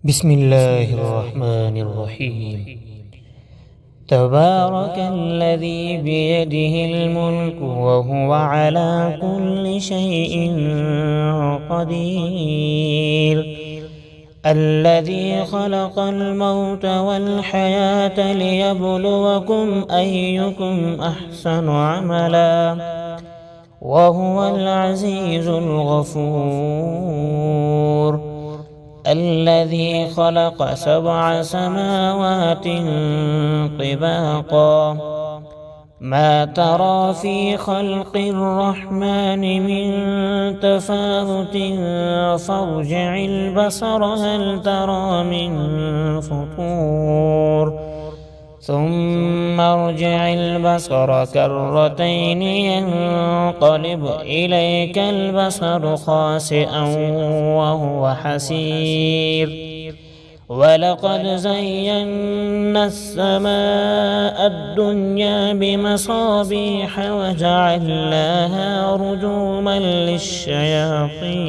بسم الله الرحمن الرحيم. تبارك الذي بيده الملك وهو على كل شيء قدير، الذي خلق الموت والحياة ليبلوكم أيكم أحسن عملا وهو العزيز الغفور، الذي خلق 7 سماوات طباقا ما ترى في خلق الرحمن من تفاوت فارجع البصر هل ترى من فطور ثم ارجع البصر كرتين ينقلب إليك البصر خاسئا وهو حسير، ولقد زينا السماء الدنيا بمصابيح وجعلناها رجوما للشياطين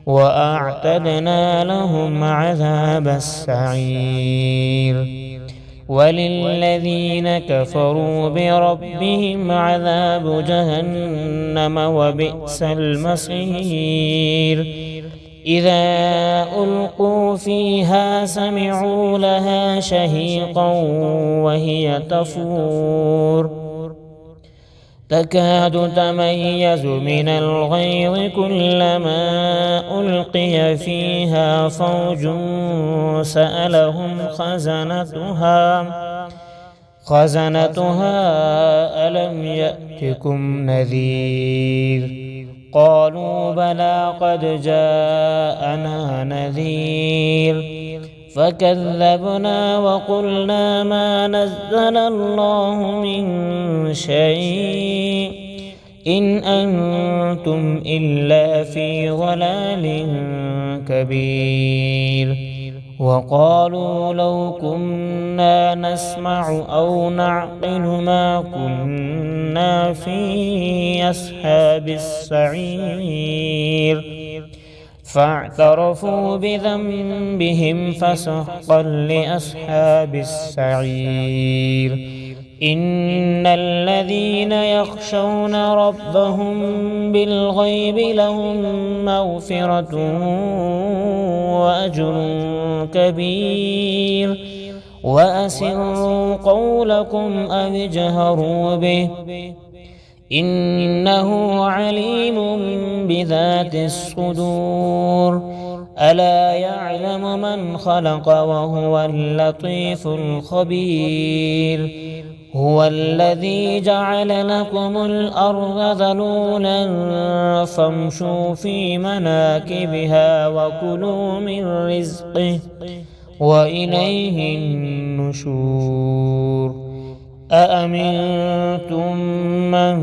وأعتدنا لهم عذاب السعير، وللذين كفروا بربهم عذاب جهنم وبئس المصير. إذا ألقوا فيها سمعوا لها شهيقا وهي تفور تكاد تميز من الغيظ كلما ألقي فيها فوج سألهم خزنتها ألم يأتكم نذير؟ قالوا بلى قد جاءنا نذير فكذبنا وقلنا ما نزل الله من شيء إن أنتم إلا في ضلال كبير. وقالوا لو كنا نسمع أو نعقل ما كنا في أصحاب السعير، فاعترفوا بذنبهم فسحقا لأصحاب السعير. إن الذين يخشون ربهم بالغيب لهم مغفرة وأجر كبير، وأسروا قولكم أو اجهروا به إنه عليم بذات الصدور. ألا يعلم من خلق وهو اللطيف الخبير. هو الذي جعل لكم الأرض ذلولا فامشوا في مناكبها وكلوا من رزقه وإليه النشور. أأمنتم من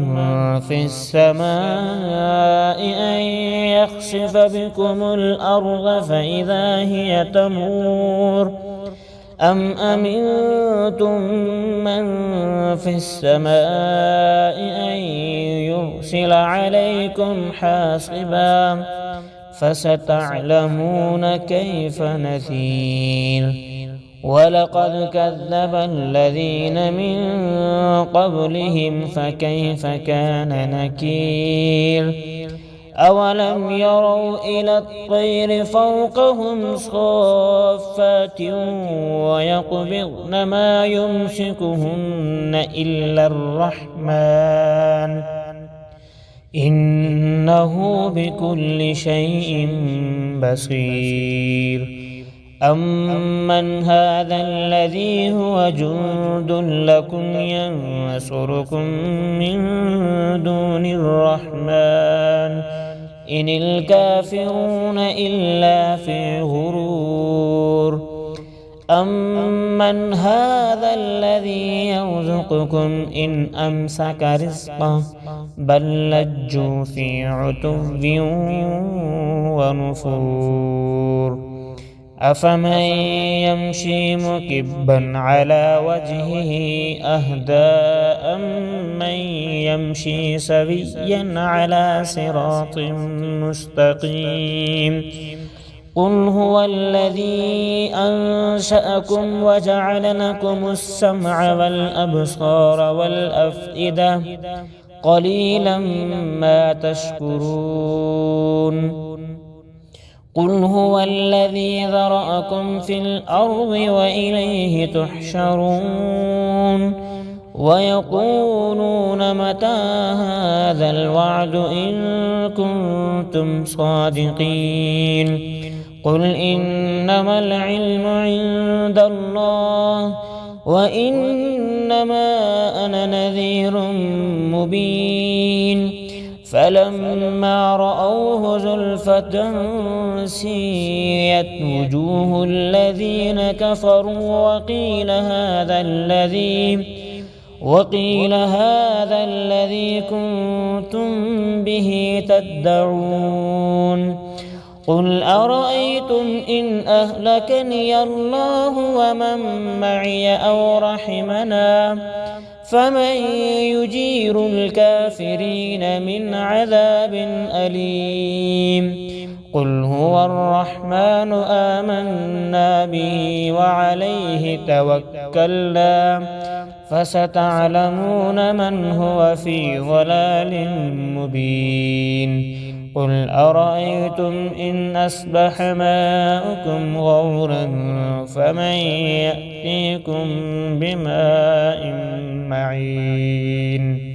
في السماء أن يخسف بكم الأرض فإذا هي تمور أم أمنتم من في السماء أن يرسل عليكم حاصبا فستعلمون كيف نذير. ولقد كذب الذين من قبلهم فكيف كان نكير. أولم يروا إلى الطير فوقهم صافات ويقبضن ما يمسكهن إلا الرحمن إنه بكل شيء بصير. أمن هذا الذي هو جند لكم ينصركم من دون الرحمن إن الكافرون إلا في غرور. أمن هذا الذي يرزقكم إن أمسك رزقه بل لجوا في عتو ونفور. أفمن يمشي مكبا على وجهه أهدى أمن يمشي سويا على صراط مستقيم قل هو الذي أنشأكم وجعل لكم السمع والأبصار والأفئدة قليلا ما تشكرون قل هو الذي ذرأكم في الأرض وإليه تحشرون ويقولون متى هذا الوعد إن كنتم صادقين قل إنما العلم عند الله وإنما أنا نذير مبين فلما رأوه زلفة سيئت وجوه الذين كفروا وقيل هذا الذي كنتم به تدعون قل أرأيتم إن أهلكني الله ومن معي أو رحمنا فمن يجير الكافرين من عذاب أليم قل هو الرحمن آمنا به وعليه توكلنا فستعلمون من هو في ضلال مبين قل أرأيتم إن أصبح ماؤكم غورا فمن يأتيكم بماء معين